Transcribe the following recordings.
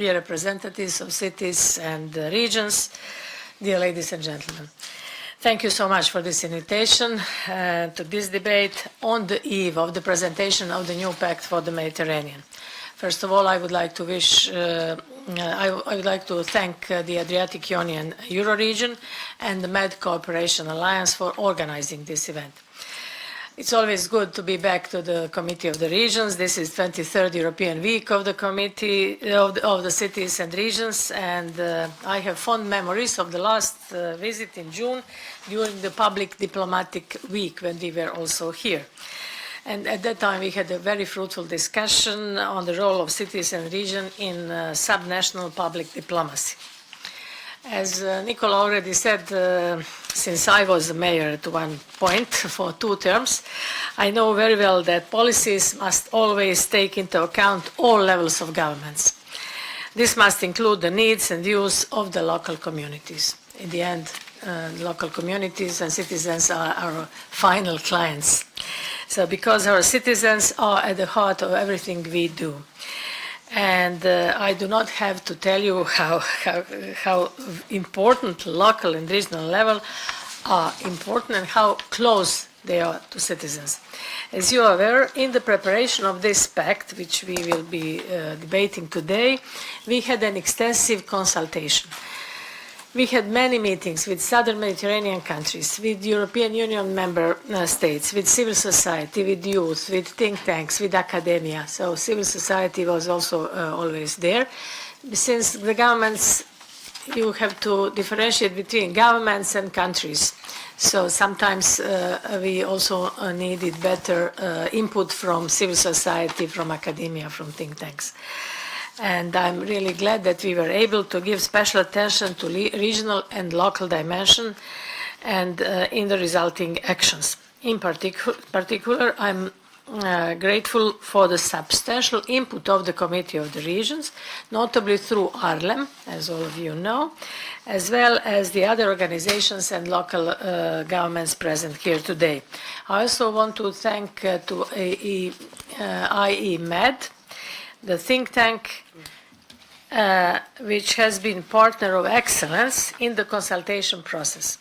dear representatives of cities and regions, dear ladies and gentlemen. Thank you so much for this invitation to this debate on the eve of the presentation of the new Pact for the Mediterranean. First of all, I would like to thank the Adriatic Ionian Euro region and the Med Cooperation Alliance for organizing this event. It's always good to be back to the Committee of the Regions. This is 23rd European Week of the Committee of the Cities and Regions, and I have fond memories of the last visit in June during the Public Diplomatic Week when we were also here. And at that time we had a very fruitful discussion on the role of cities and regions in subnational public diplomacy. As Nicola already said, since I was the mayor at one point for 2 terms, I know very well that policies must always take into account all levels of governments. This must include the needs and views of the local communities. In the end, local communities and citizens are our final clients. So because our citizens are at the heart of everything we do. And I do not have to tell you how important local and regional level are important and how close they are to citizens. As you are aware, in the preparation of this pact, which we will be debating today, we had an extensive consultation. We had many meetings with southern Mediterranean countries, with European Union member states, with civil society, with youth, with think tanks, with academia. So civil society was also always there. Since the governments, you have to differentiate between governments and countries. So sometimes we also needed better input from civil society, from academia, from think tanks. And I'm really glad that we were able to give special attention to regional and local dimension and in the resulting actions. In particular, I'm grateful for the substantial input of the Committee of the Regions, notably through ARLEM, as all of you know, as well as the other organizations and local governments present here today. I also want to thank to IEMED, the think tank which has been partner of excellence in the consultation process.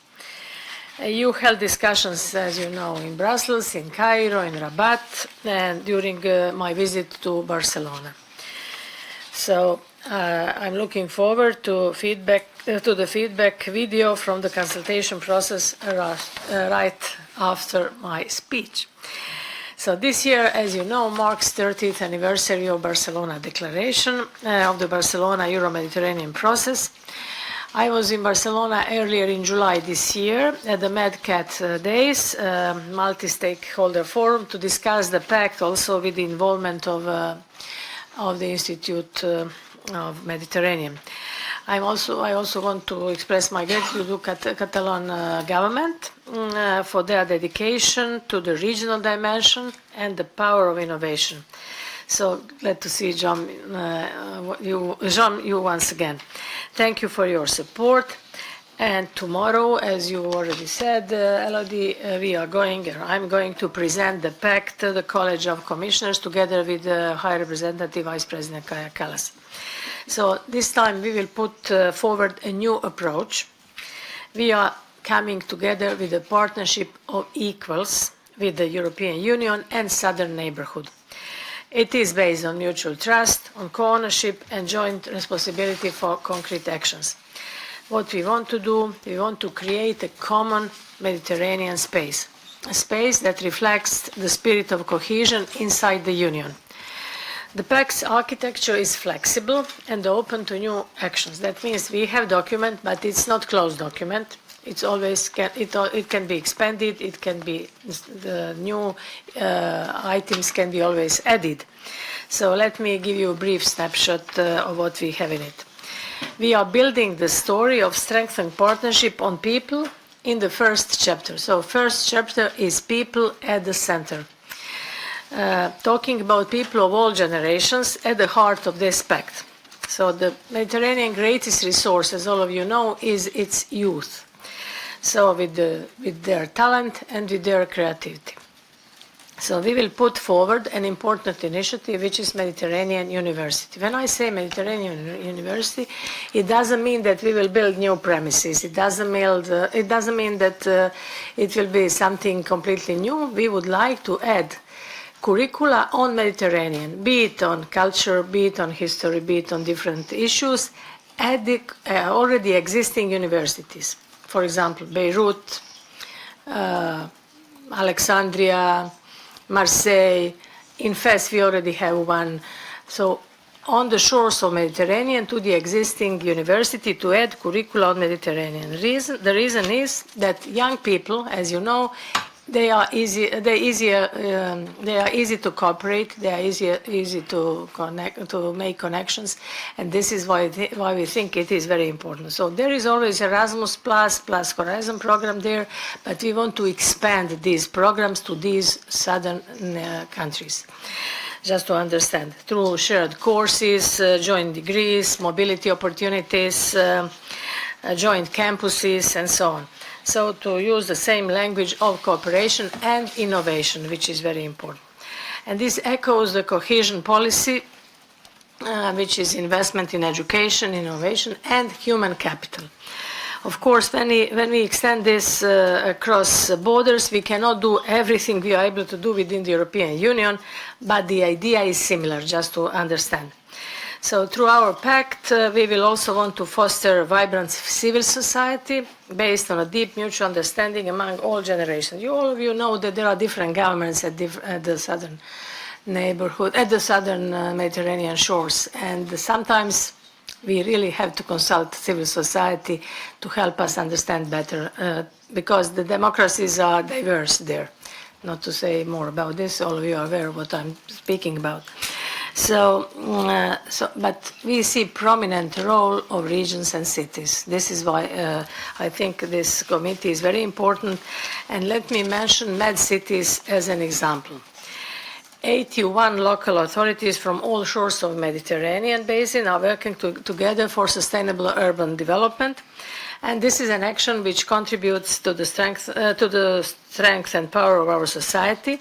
You held discussions, as you know, in Brussels, in Cairo, in Rabat, and during my visit to Barcelona. So I'm looking forward to the feedback video from the consultation process right after my speech. So this year, as you know, marks 30th anniversary of Barcelona Declaration of the Barcelona Euro-Mediterranean process. I was in Barcelona earlier in July this year at the MedCat Days, multi-stakeholder forum, to discuss the pact also with the involvement of the Institute of Mediterranean. I also want to express my gratitude to Catalan government for their dedication to the regional dimension and the power of innovation. So glad to see Jean, you once again. Thank you for your support. And tomorrow, as you already said, Elodie, I'm going to present the pact to the College of Commissioners together with the High Representative Vice President Kaja Kallas. So this time we will put forward a new approach. We are coming together with a partnership of equals with the European Union and Southern Neighborhood. It is based on mutual trust, on co-ownership and joint responsibility for concrete actions. What we want to do, we want to create a common Mediterranean space, a space that reflects the spirit of cohesion inside the Union. The Pact's architecture is flexible and open to new actions. That means we have document, but it's not closed document. It's always it can be expanded. It can be the new items can be always added. So let me give you a brief snapshot of what we have in it. We are building the story of strengthened partnership on people in the first chapter. So first chapter is people at the center. Talking about people of all generations at the heart of this pact. So the Mediterranean greatest resource, as all of you know, is its youth. So with their talent and with their creativity. So we will put forward an important initiative, which is Mediterranean University. When I say Mediterranean University, it doesn't mean that we will build new premises. It doesn't mean that it will be something completely new. We would like to add curricula on Mediterranean, be it on culture, be it on history, be it on different issues, at the already existing universities. For example, Beirut, Alexandria, Marseille. In Fes, we already have one. So on the shores of Mediterranean to the existing university to add curricula on Mediterranean. The reason is that young people, as you know, they are easy to cooperate. They are easy to connect, to make connections, and this is why we think it is very important. So there is always Erasmus plus Horizon program there, but we want to expand these programs to these southern countries. Just to understand, through shared courses, joint degrees, mobility opportunities, joint campuses, and so on. So to use the same language of cooperation and innovation, which is very important. And this echoes the cohesion policy, which is investment in education, innovation, and human capital. Of course, when we extend this across borders, we cannot do everything we are able to do within the European Union, but the idea is similar, just to understand. So through our pact, we will also want to foster a vibrant civil society based on a deep mutual understanding among all generations. All of you know that there are different governments at the southern neighborhood, at the southern Mediterranean shores, and sometimes we really have to consult civil society to help us understand better, because the democracies are diverse there. Not to say more about this, all of you are aware of what I'm speaking about. But we see prominent role of regions and cities. This is why I think this committee is very important. And let me mention Med cities as an example. 81 local authorities from all shores of the Mediterranean basin are working together for sustainable urban development. And this is an action which contributes to the strength and power of our society.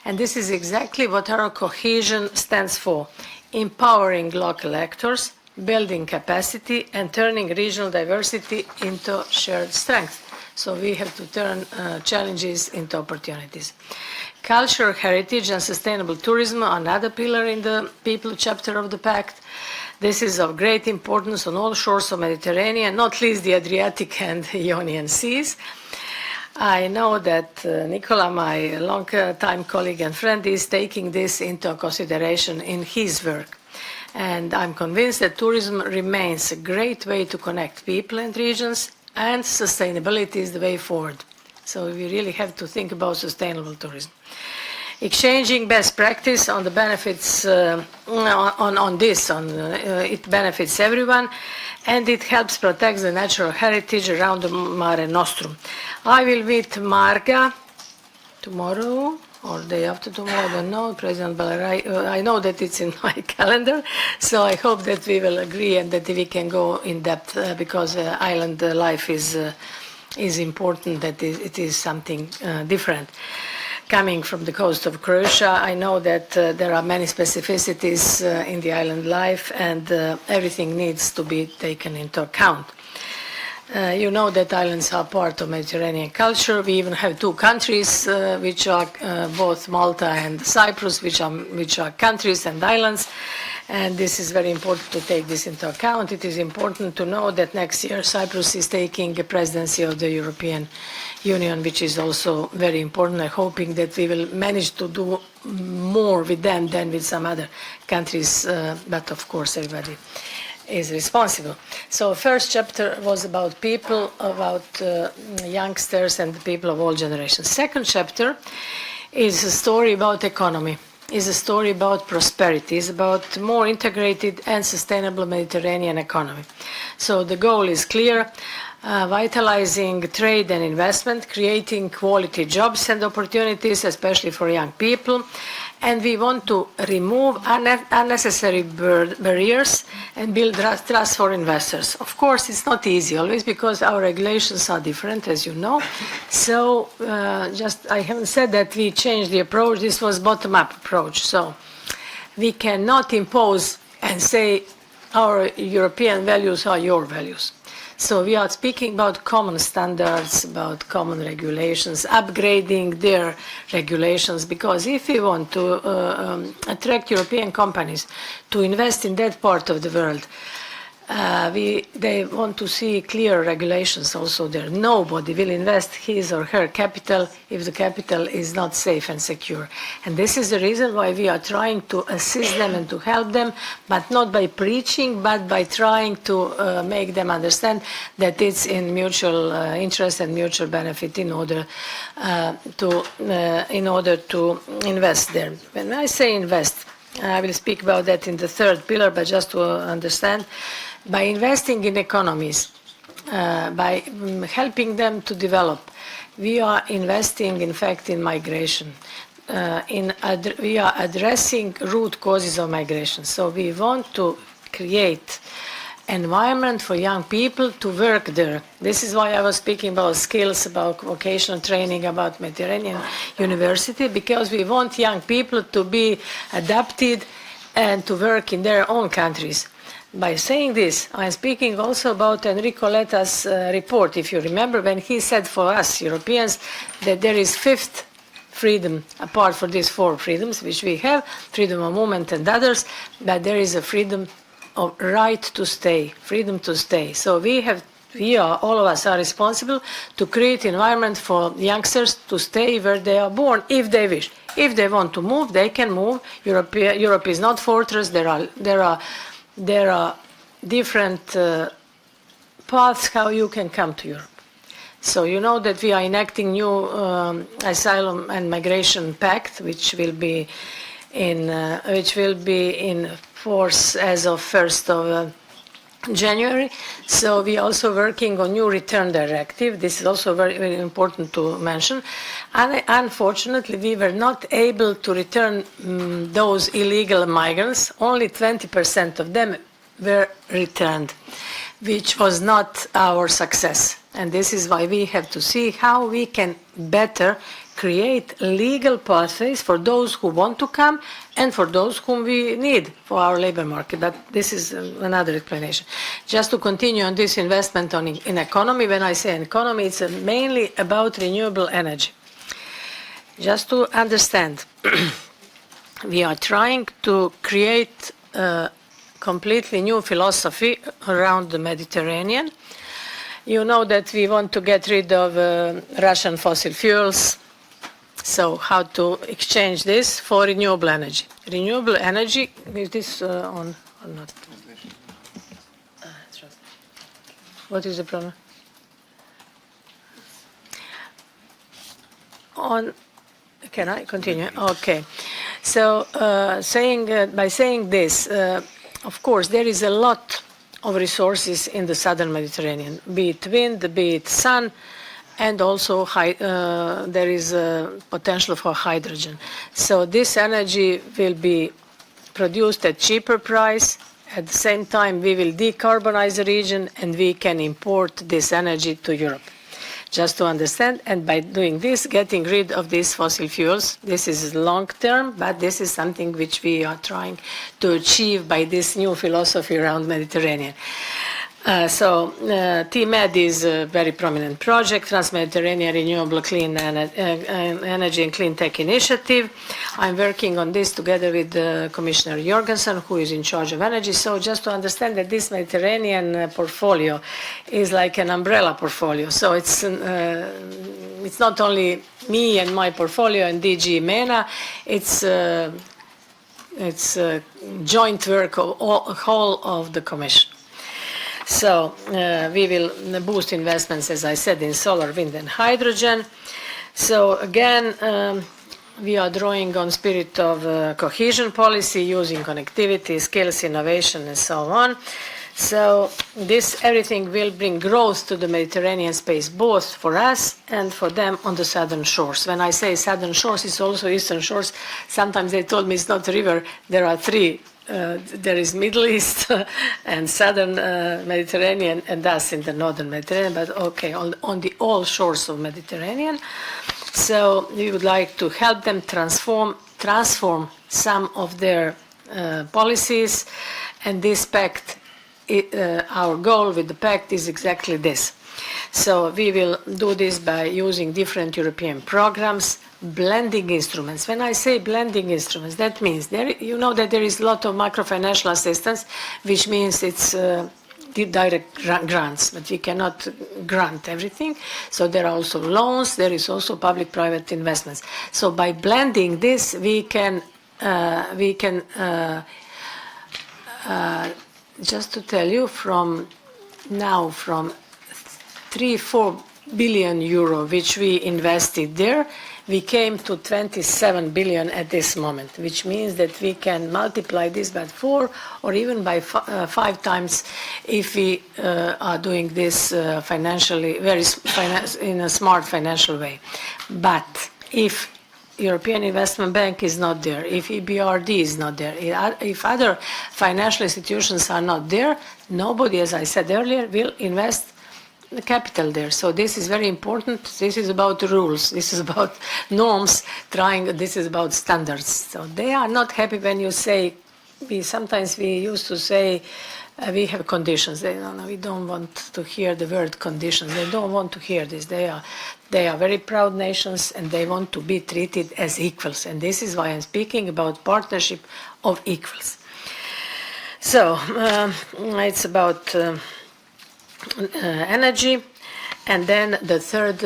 And this is exactly what our cohesion stands for: empowering local actors, building capacity, and turning regional diversity into shared strength. So we have to turn challenges into opportunities. Cultural heritage and sustainable tourism are another pillar in the People chapter of the Pact. This is of great importance on all shores of Mediterranean, not least the Adriatic and Ionian seas. I know that Nicola, my long-time colleague and friend, is taking this into consideration in his work. And I'm convinced that tourism remains a great way to connect people and regions, and sustainability is the way forward. So we really have to think about sustainable tourism. Exchanging best practice on the benefits it benefits everyone, and it helps protect the natural heritage around the Mare Nostrum. I will meet Marga tomorrow or day after tomorrow, I don't know, President Ballerai. I know that it's in my calendar, so I hope that we will agree and that we can go in depth because island life is important, that it is something different. Coming from the coast of Croatia, I know that there are many specificities in the island life, and everything needs to be taken into account. You know that islands are part of Mediterranean culture. We even have two countries, which are both Malta and Cyprus, which are countries and islands. And this is very important to take this into account. It is important to know that next year Cyprus is taking the presidency of the European Union, which is also very important. I'm hoping that we will manage to do more with them than with some other countries, but of course everybody is responsible. So first chapter was about people, about youngsters and people of all generations. Second chapter is a story about economy, is a story about prosperity, is about more integrated and sustainable Mediterranean economy. So the goal is clear: vitalizing trade and investment, creating quality jobs and opportunities, especially for young people, and we want to remove unnecessary barriers and build trust for investors. Of course, it's not easy always because our regulations are different, as you know. So I haven't said that we changed the approach. This was bottom-up approach. So we cannot impose and say our European values are your values. So we are speaking about common standards, about common regulations, upgrading their regulations, because if we want to attract European companies to invest in that part of the world, they want to see clear regulations also there. Nobody will invest his or her capital if the capital is not safe and secure. And this is the reason why we are trying to assist them and to help them, but not by preaching, but by trying to make them understand that it's in mutual interest and mutual benefit in order to invest there. When I say invest, I will speak about that in the third pillar, but just to understand, by investing in economies, by helping them to develop, we are investing, in fact, in migration. We are addressing root causes of migration. So we want to create environment for young people to work there. This is why I was speaking about skills, about vocational training, about Mediterranean University, because we want young people to be adapted and to work in their own countries. By saying this, I'm speaking also about Enrico Letta's report, if you remember, when he said for us, Europeans, that there is fifth freedom, apart from these four freedoms, which we have, freedom of movement and others, but there is a freedom of right to stay, freedom to stay. So all of us are responsible to create environment for youngsters to stay where they are born, if they wish. If they want to move, they can move. Europe is not fortress. There are different paths how you can come to Europe. So you know that we are enacting new asylum and migration pact, which will be in force as of 1st of January. So we are also working on new return directive. This is also very, very important to mention. And unfortunately, we were not able to return those illegal migrants. Only 20% of them were returned, which was not our success. And this is why we have to see how we can better create legal pathways for those who want to come and for those whom we need for our labor market. But this is another explanation. Just to continue on this investment in economy, when I say economy, it's mainly about renewable energy. Just to understand, we are trying to create a completely new philosophy around the Mediterranean. You know that we want to get rid of Russian fossil fuels. So how to exchange this for renewable energy? Renewable energy, is this on or not? What is the problem? Can I continue? Okay. So by saying this, of course, there is a lot of resources in the southern Mediterranean, be it wind, be it sun, and also there is a potential for hydrogen. So this energy will be produced at cheaper price. At the same time, we will decarbonize the region and we can import this energy to Europe. Just to understand, and by doing this, getting rid of these fossil fuels, this is long term, but this is something which we are trying to achieve by this new philosophy around Mediterranean. TMED is a very prominent project, Trans-Mediterranean Renewable Clean Energy and Clean Tech Initiative. I'm working on this together with Commissioner Jorgensen, who is in charge of energy. So just to understand that this Mediterranean portfolio is like an umbrella portfolio. So it's not only me and my portfolio and DG MENA, it's joint work of whole of the Commission. So we will boost investments, as I said, in solar, wind and hydrogen. So again, we are drawing on spirit of cohesion policy, using connectivity, skills, innovation and so on. So this everything will bring growth to the Mediterranean space, both for us and for them on the southern shores. When I say southern shores, it's also eastern shores. Sometimes they told me it's not a river. There are three. There is Middle East and southern Mediterranean, and thus in the northern Mediterranean. But okay, on the all shores of Mediterranean. So we would like to help them transform some of their policies, and this pact. Our goal with the pact is exactly this. So we will do this by using different European programs, blending instruments. When I say blending instruments, that means you know that there is a lot of macrofinancial assistance, which means it's direct grants, but we cannot grant everything. So there are also loans, there is also public-private investments. So by blending this, we can just to tell you, from 3-4 billion euro which we invested there, we came to 27 billion at this moment, which means that we can multiply this by 4 or even by 5 times if we are doing this financially in a smart financial way. But if European Investment Bank is not there, if EBRD is not there, if other financial institutions are not there, nobody, as I said earlier, will invest the capital there. So this is very important. This is about rules. This is about norms. This is about standards. So they are not happy when you say. Sometimes we used to say we have conditions. We don't want to hear the word conditions. They don't want to hear this. They are very proud nations, and they want to be treated as equals. And this is why I'm speaking about partnership of equals. So it's about energy, and then the third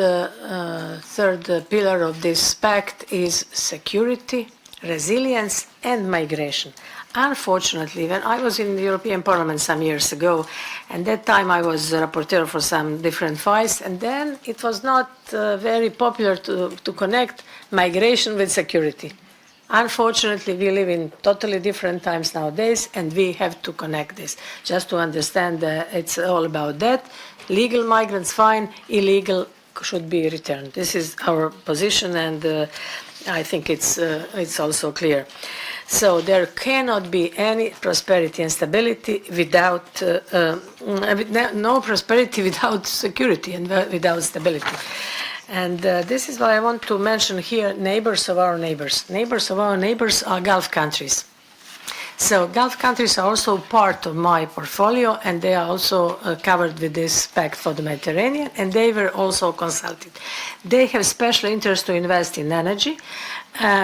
pillar of this pact is security, resilience, and migration. Unfortunately, when I was in the European Parliament some years ago, and that time I was a rapporteur for some different files, and then it was not very popular to connect migration with security. Unfortunately, we live in totally different times nowadays, and we have to connect this. Just to understand, it's all about that. Legal migrants, fine. Illegal should be returned. This is our position, and I think it's also clear. So there cannot be any prosperity and stability without no prosperity without security and without stability. And this is why I want to mention here neighbors of our neighbors. Neighbors of our neighbors are Gulf countries. So Gulf countries are also part of my portfolio, and they are also covered with this pact for the Mediterranean, and they were also consulted. They have special interest to invest in energy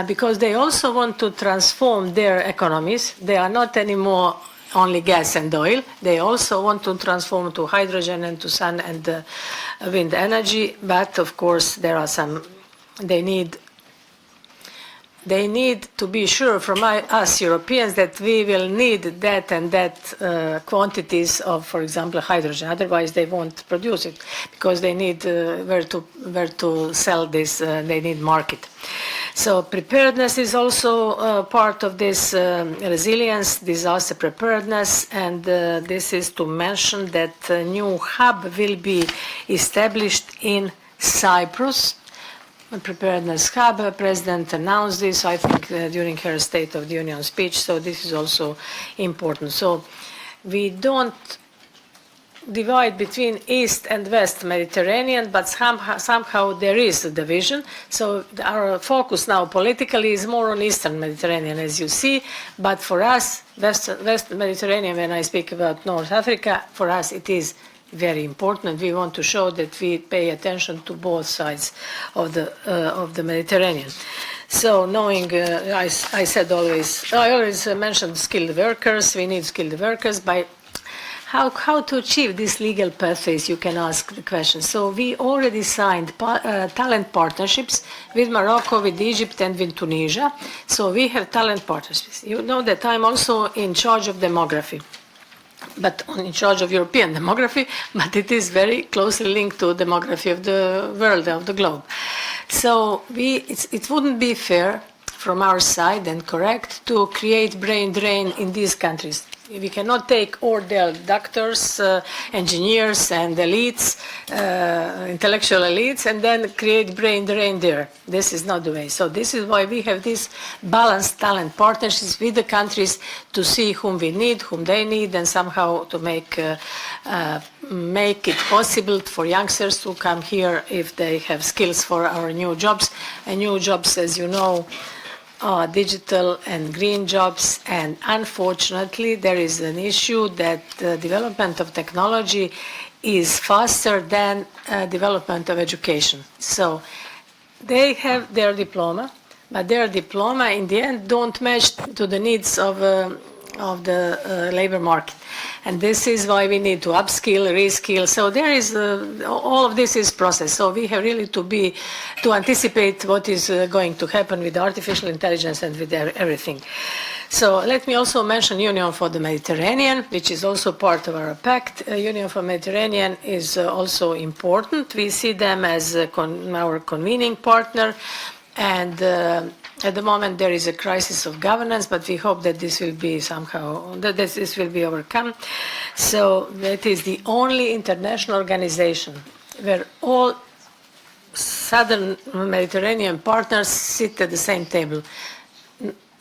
because they also want to transform their economies. They are not anymore only gas and oil. They also want to transform to hydrogen and to sun and wind energy, but of course there are some, they need to be sure from us Europeans that we will need that and that quantities of, for example, hydrogen. Otherwise, they won't produce it because they need where to sell this. They need market. So preparedness is also part of this resilience, disaster preparedness, and this is to mention that a new hub will be established in Cyprus. Preparedness hub. The President announced this, I think, during her State of the Union speech, so this is also important. So we don't divide between East and West Mediterranean, but somehow there is a division. So our focus now politically is more on Eastern Mediterranean, as you see, but for us, West Mediterranean, when I speak about North Africa, for us it is very important. We want to show that we pay attention to both sides of the Mediterranean. So knowing, I always mentioned skilled workers. We need skilled workers. By how to achieve these legal pathways, you can ask the question. So we already signed talent partnerships with Morocco, with Egypt, and with Tunisia. So we have talent partnerships. You know that I'm also in charge of demography, but in charge of European demography, but it is very closely linked to demography of the world, of the globe. So it wouldn't be fair from our side and correct to create brain drain in these countries. We cannot take all the doctors, engineers, and elites, intellectual elites, and then create brain drain there. This is not the way. So this is why we have these balanced talent partnerships with the countries to see whom we need, whom they need, and somehow to make it possible for youngsters to come here if they have skills for our new jobs. And new jobs, as you know, digital and green jobs, and unfortunately there is an issue that the development of technology is faster than development of education. So they have their diploma, but their diploma in the end don't match to the needs of the labor market. And this is why we need to upskill, reskill. So there is all of this is process. So we have really to anticipate what is going to happen with artificial intelligence and with everything. So let me also mention Union for the Mediterranean, which is also part of our pact. Union for Mediterranean is also important. We see them as our convening partner, and at the moment there is a crisis of governance, but we hope that this will be this will be overcome. So that is the only international organization where all southern Mediterranean partners sit at the same table.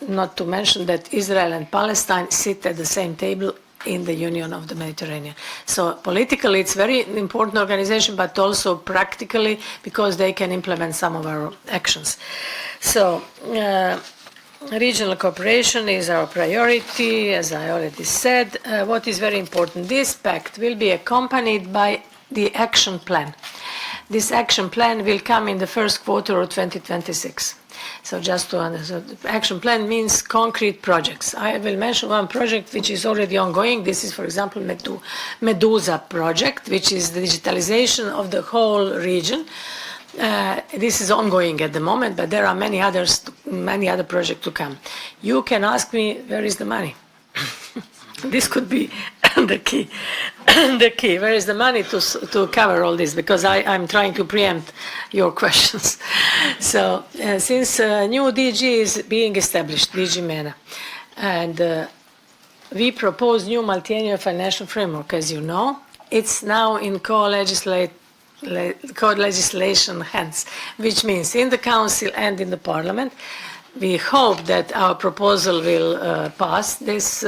Not to mention that Israel and Palestine sit at the same table in the Union of the Mediterranean. So politically it's very important organization, but also practically because they can implement some of our actions. So regional cooperation is our priority, as I already said. What is very important, this pact will be accompanied by the action plan. This action plan will come in the first quarter of 2026. So just to understand, action plan means concrete projects. I will mention one project which is already ongoing. This is, for example, Medusa project, which is the digitalization of the whole region. This is ongoing at the moment, but there are many other projects to come. You can ask me, where is the money? This could be the key. The key. Where is the money to cover all this? Because I'm trying to preempt your questions. So since new DG is being established, DG MENA, and we propose new multi-annual financial framework, as you know, it's now in co-legislation hands, which means in the Council and in the Parliament. We hope that our proposal will pass this,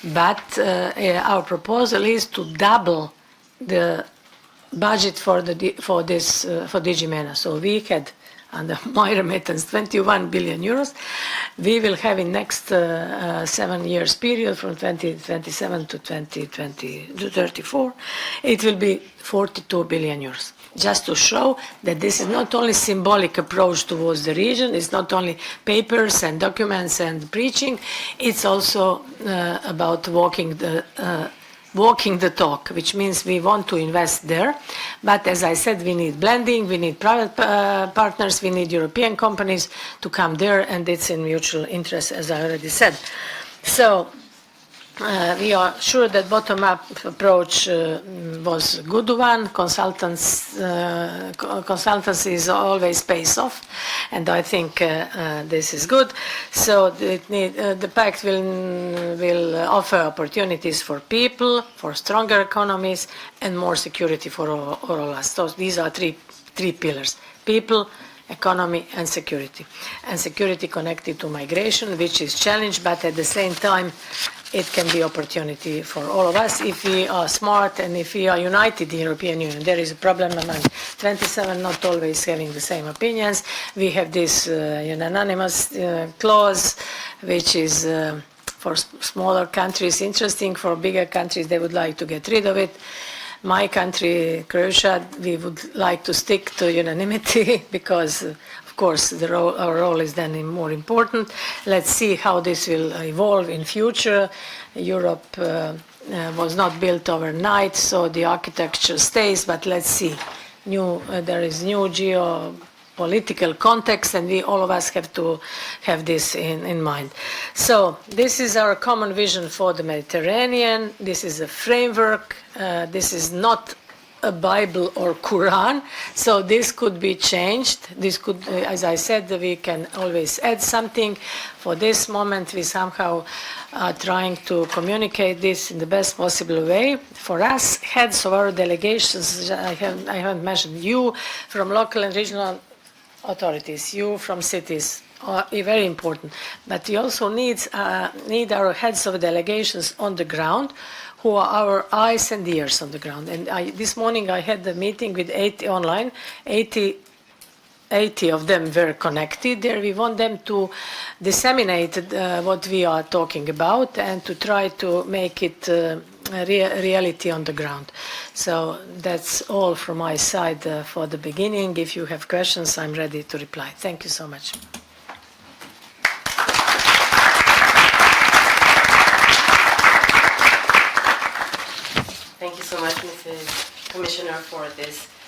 but our proposal is to double the budget for DG MENA. So we had, under my remittance, 21 billion euros. We will have in next 7 years period from 2027 to 2034, it will be 42 billion euros. Just to show that this is not only symbolic approach towards the region, it's not only papers and documents and preaching, it's also about walking the talk, which means we want to invest there. But as I said, we need blending, we need private partners, we need European companies to come there, and it's in mutual interest, as I already said. So we are sure that bottom-up approach was a good one. Consultancy always pays off, and I think this is good. So the pact will offer opportunities for people, for stronger economies, and more security for all of us. So these are three pillars: people, economy, and security. And security connected to migration, which is challenge, but at the same time it can be opportunity for all of us if we are smart and if we are united in the European Union. There is a problem among 27 not always having the same opinions. We have this unanimous clause, which is for smaller countries interesting. For bigger countries, they would like to get rid of it. My country, Croatia, we would like to stick to unanimity because, of course, our role is then more important. Let's see how this will evolve in future. Europe was not built overnight, so the architecture stays, but let's see. There is new geopolitical context, and all of us have to have this in mind. So this is our common vision for the Mediterranean. This is a framework. This is not a Bible or Quran, so this could be changed. This could, as I said, we can always add something. For this moment, we somehow are trying to communicate this in the best possible way. For us, heads of our delegations, I haven't mentioned you from local and regional authorities, you from cities, are very important. But we also need our heads of delegations on the ground, who are our eyes and ears on the ground. And this morning I had a meeting with 80 online, 80 of them were connected there. We want them to disseminate what we are talking about and to try to make it reality on the ground. So that's all from my side for the beginning. If you have questions, I'm ready to reply. Thank you so much. Thank you so much, Mrs. Commissioner, for this